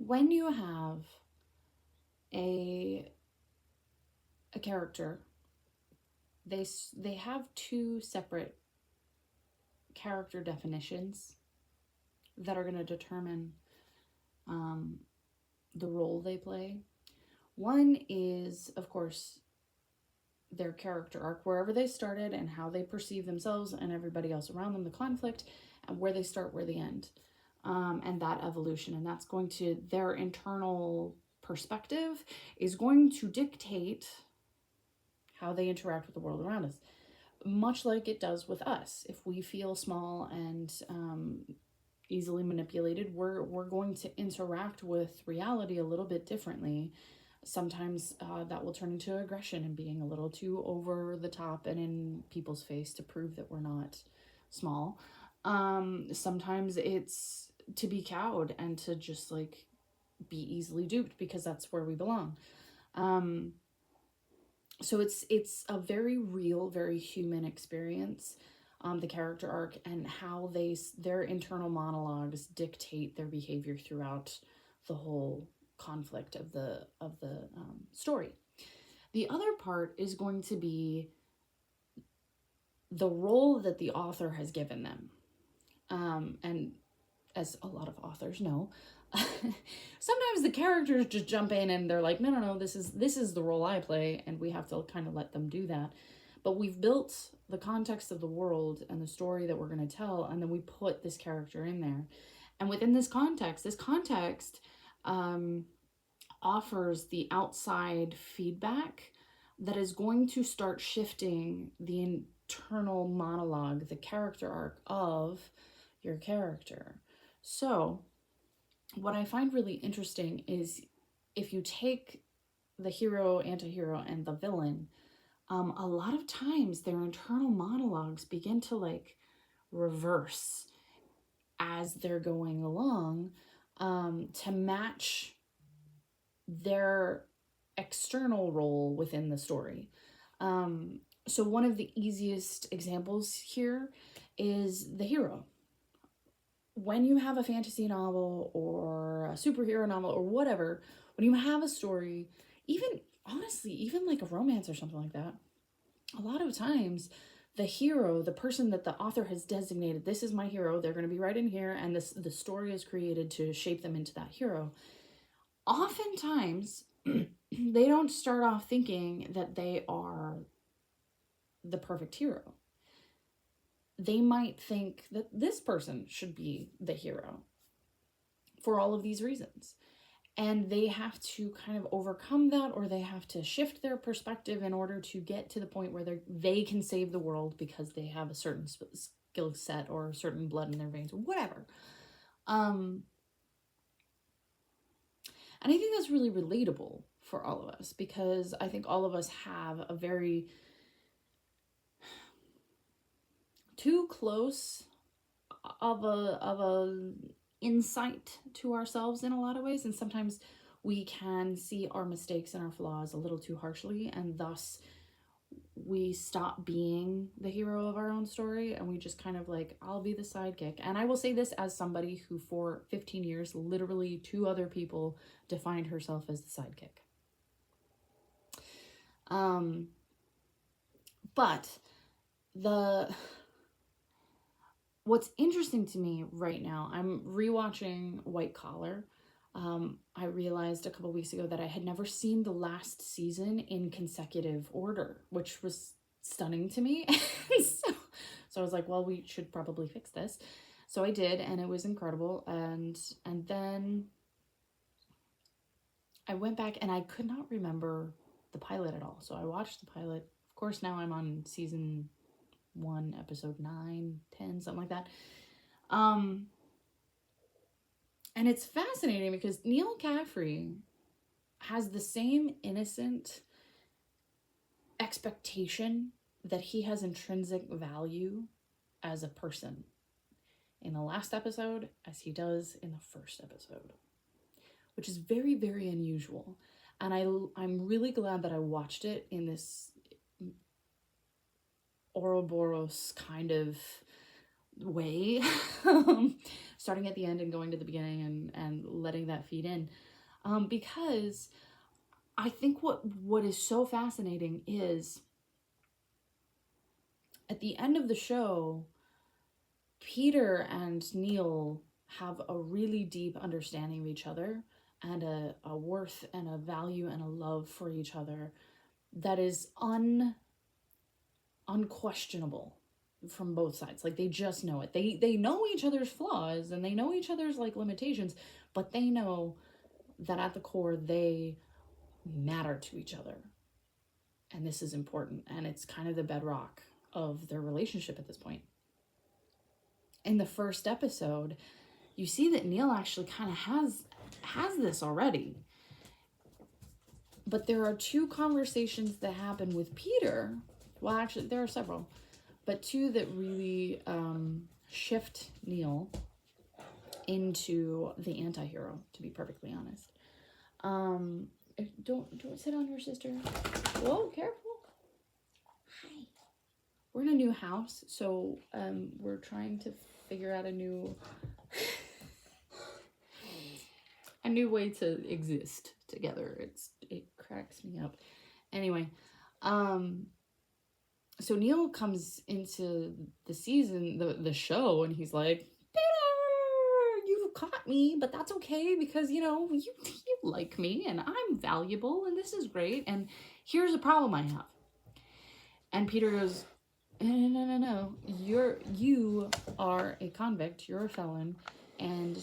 when you have a character, they have two separate character definitions that are going to determine the role they play. One is, of course, their character arc, wherever they started and how they perceive themselves and everybody else around them, the conflict, and where they start, where they end, and that evolution. And that's going to, their internal perspective is going to dictate how they interact with the world around us, much like it does with us. If we feel small and easily manipulated, we're going to interact with reality a little bit differently. Sometimes that will turn into aggression and being a little too over the top and in people's face to prove that we're not small. Sometimes it's to be cowed and to just like be easily duped because that's where we belong. So it's a very real, very human experience, the character arc, and how their internal monologues dictate their behavior throughout the whole conflict of the story. The other part is going to be the role that the author has given them, and as a lot of authors know, sometimes the characters just jump in and they're like, no, this is the role I play, and we have to kind of let them do that. But we've built the context of the world and the story that we're going to tell, and then we put this character in there. And within this context offers the outside feedback that is going to start shifting the internal monologue, the character arc of your character. So what I find really interesting is if you take the hero, anti-hero, and the villain, a lot of times their internal monologues begin to like reverse as they're going along, to match their external role within the story. So one of the easiest examples here is the hero. When you have a fantasy novel or a superhero novel or whatever, when you have a story, even honestly, even like a romance or something like that, a lot of times the hero, the person that the author has designated, this is my hero, they're going to be right in here, and the story is created to shape them into that hero. Oftentimes, they don't start off thinking that they are the perfect hero. They might think that this person should be the hero for all of these reasons. And they have to kind of overcome that, or they have to shift their perspective in order to get to the point where they can save the world because they have a certain skill set or a certain blood in their veins or whatever. And I think that's really relatable for all of us, because I think all of us have a very too close of a insight to ourselves in a lot of ways, and sometimes we can see our mistakes and our flaws a little too harshly, and thus we stop being the hero of our own story, and we just kind of like, I'll be the sidekick. And I will say this as somebody who for 15 years, literally 2 other people defined herself as the sidekick. But what's interesting to me right now, I'm rewatching White Collar. I realized a couple weeks ago that I had never seen the last season in consecutive order, which was stunning to me. So I was like, well, we should probably fix this. So I did, and it was incredible. And then I went back and I could not remember the pilot at all. So I watched the pilot. Of course, now I'm on season 1, episode 9, 10, something like that. And it's fascinating because Neal Caffrey has the same innocent expectation that he has intrinsic value as a person in the last episode as he does in the first episode, which is very, very unusual. And I'm really glad that I watched it in this Ouroboros kind of way, starting at the end and going to the beginning and letting that feed in. Because I think what is so fascinating is at the end of the show, Peter and Neal have a really deep understanding of each other and a worth and a value and a love for each other that is unquestionable from both sides. Like, they just know it. They know each other's flaws and they know each other's like limitations, but they know that at the core they matter to each other. And this is important, and it's kind of the bedrock of their relationship at this point. In the first episode, you see that Neal actually kind of has this already. But there are two conversations that happen with Peter. Well, actually, there are several, but two that really shift Neal into the anti-hero, to be perfectly honest. Don't sit on your sister. Whoa, careful. Hi. We're in a new house, so we're trying to figure out a new way to exist together. It cracks me up. Anyway, so Neal comes into the season, the show, and he's like, Peter, you caught me, but that's okay because, you like me and I'm valuable and this is great. And here's a problem I have. And Peter goes, no. You are a convict. You're a felon. And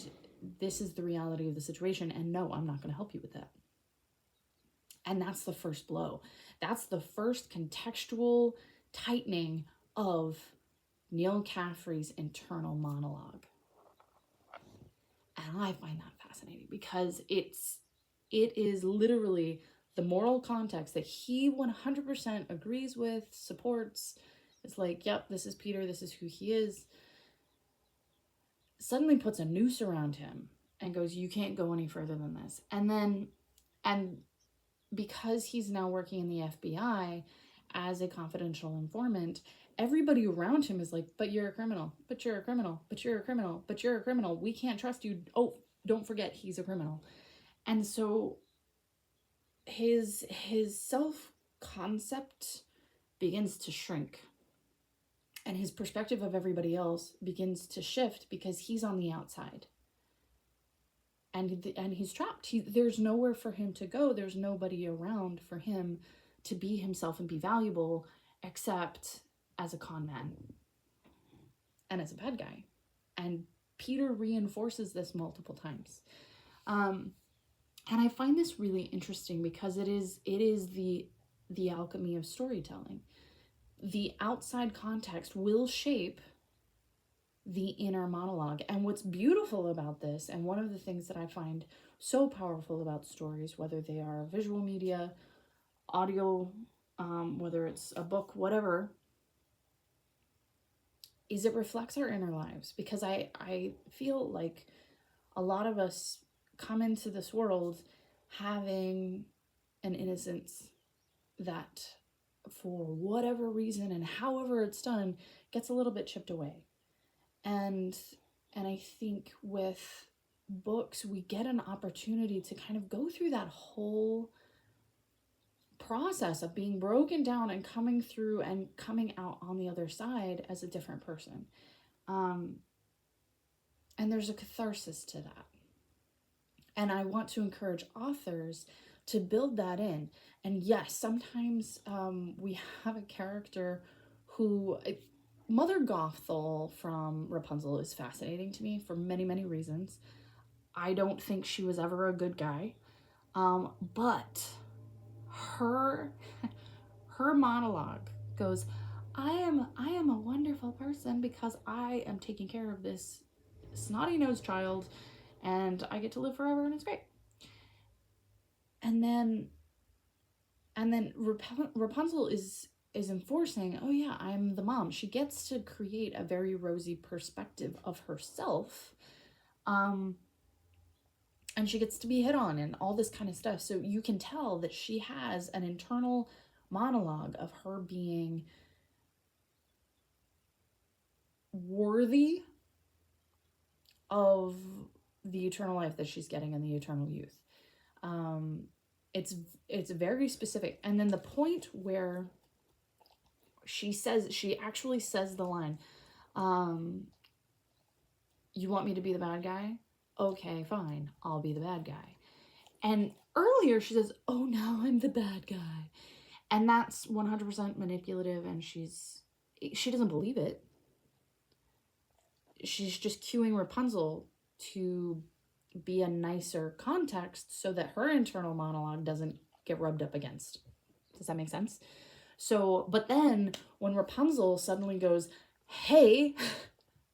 this is the reality of the situation. And no, I'm not going to help you with that. And that's the first blow. That's the first contextual tightening of Neal Caffrey's internal monologue. And I find that fascinating because it is literally the moral context that he 100% agrees with, supports. It's like, yep, this is Peter, this is who he is. Suddenly puts a noose around him and goes, you can't go any further than this. And because he's now working in the FBI as a confidential informant, everybody around him is like, but you're a criminal, but you're a criminal, but you're a criminal, but you're a criminal. We can't trust you. Oh, don't forget, he's a criminal. And so his self-concept begins to shrink. And his perspective of everybody else begins to shift because he's on the outside. And he's trapped. There's nowhere for him to go. There's nobody around for him to be himself and be valuable except as a con man and as a bad guy. And Peter reinforces this multiple times. And I find this really interesting because it is the alchemy of storytelling. The outside context will shape the inner monologue. And what's beautiful about this, and one of the things that I find so powerful about stories, whether they are visual media, audio, whether it's a book, whatever, is it reflects our inner lives. Because I feel like a lot of us come into this world having an innocence that, for whatever reason and however it's done, gets a little bit chipped away. And I think with books, we get an opportunity to kind of go through that whole process of being broken down and coming through and coming out on the other side as a different person. And there's a catharsis to that. And I want to encourage authors to build that in. And yes, sometimes we have a character who... Mother Gothel from Rapunzel is fascinating to me for many, many reasons. I don't think she was ever a good guy. But her monologue goes, I am a wonderful person because I am taking care of this snotty-nosed child and I get to live forever and it's great. And then Rapunzel is enforcing, oh yeah, I'm the mom. She gets to create a very rosy perspective of herself. And she gets to be hit on and all this kind of stuff. So you can tell that she has an internal monologue of her being worthy of the eternal life that she's getting in the eternal youth. Um, it's very specific. And then the point where she actually says the line, you want me to be the bad guy? Okay, fine, I'll be the bad guy. And earlier she says, oh, now I'm the bad guy. And that's 100% manipulative, and she doesn't believe it. She's just cueing Rapunzel to be a nicer context so that her internal monologue doesn't get rubbed up against. Does that make sense? So, but then when Rapunzel suddenly goes, hey,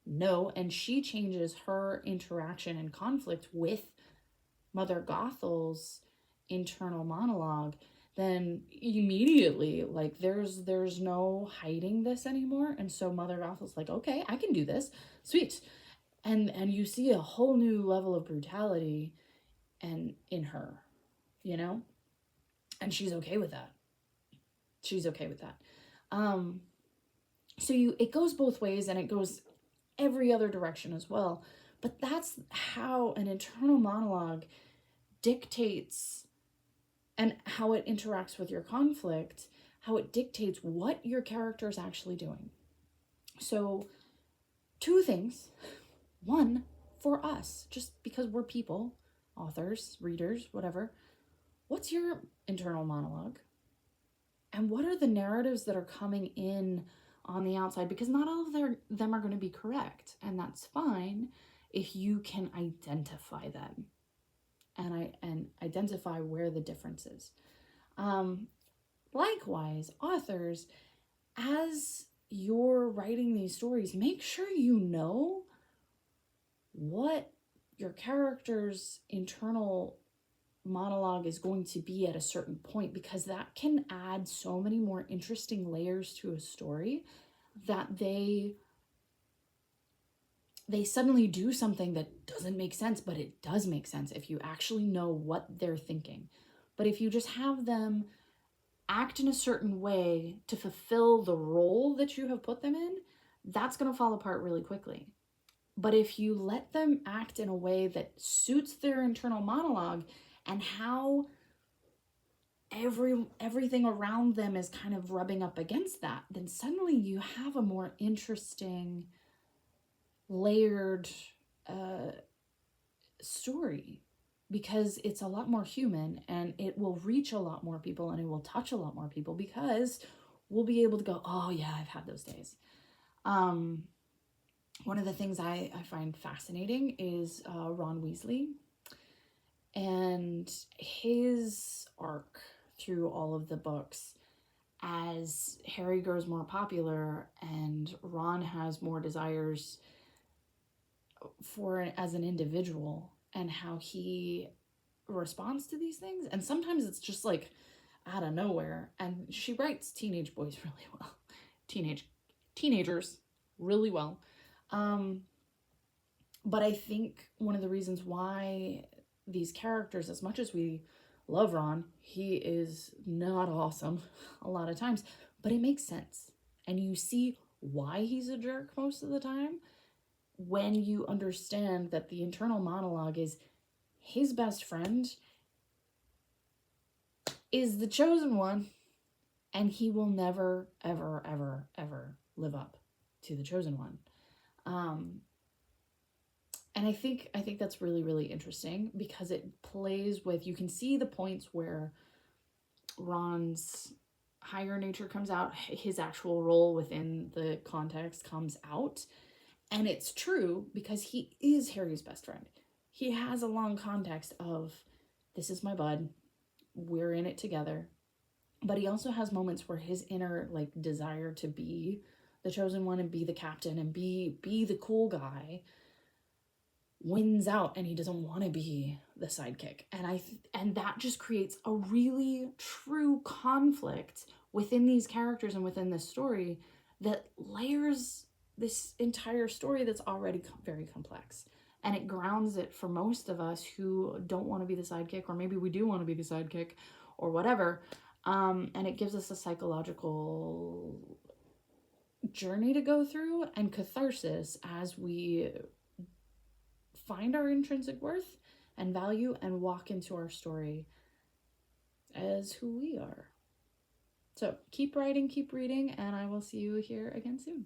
no, and she changes her interaction and conflict with Mother Gothel's internal monologue, then immediately, like, there's no hiding this anymore. And so Mother Gothel's like, okay, I can do this. Sweet. And you see a whole new level of brutality and in her, you know? And she's okay with that. She's okay with that. So it goes both ways, and it goes every other direction as well. But that's how an internal monologue dictates, and how it interacts with your conflict, how it dictates what your character is actually doing. So 2 things. 1, for us, just because we're people, authors, readers, whatever, what's your internal monologue? And what are the narratives that are coming in on the outside? Because not all of them are going to be correct. And that's fine if you can identify them and identify where the difference is. Likewise, authors, as you're writing these stories, make sure you know what your character's internal monologue is going to be at a certain point, because that can add so many more interesting layers to a story that they suddenly do something that doesn't make sense, but it does make sense if you actually know what they're thinking. But if you just have them act in a certain way to fulfill the role that you have put them in, that's going to fall apart really quickly. But if you let them act in a way that suits their internal monologue and how everything around them is kind of rubbing up against that, then suddenly you have a more interesting, layered story, because it's a lot more human, and it will reach a lot more people, and it will touch a lot more people, because we'll be able to go, oh yeah, I've had those days. One of the things I find fascinating is Ron Weasley and his arc through all of the books as Harry grows more popular and Ron has more desires as an individual, and how he responds to these things. And sometimes it's just like out of nowhere. And she writes teenage boys really well. Teenagers really well. But I think one of the reasons why these characters, as much as we love Ron, he is not awesome a lot of times, but it makes sense. And you see why he's a jerk most of the time when you understand that the internal monologue is his best friend is the chosen one, and he will never, ever, ever, ever live up to the chosen one. And I think that's really, really interesting, because it plays with, you can see the points where Ron's higher nature comes out, his actual role within the context comes out. And it's true, because he is Harry's best friend. He has a long context of, this is my bud, we're in it together. But he also has moments where his inner like desire to be the chosen one and be the captain and be the cool guy wins out, and he doesn't want to be the sidekick. And that just creates a really true conflict within these characters and within this story that layers this entire story that's already very complex. And it grounds it for most of us who don't want to be the sidekick, or maybe we do want to be the sidekick or whatever. And it gives us a psychological journey to go through and catharsis as we find our intrinsic worth and value and walk into our story as who we are. So keep writing, keep reading, and I will see you here again soon.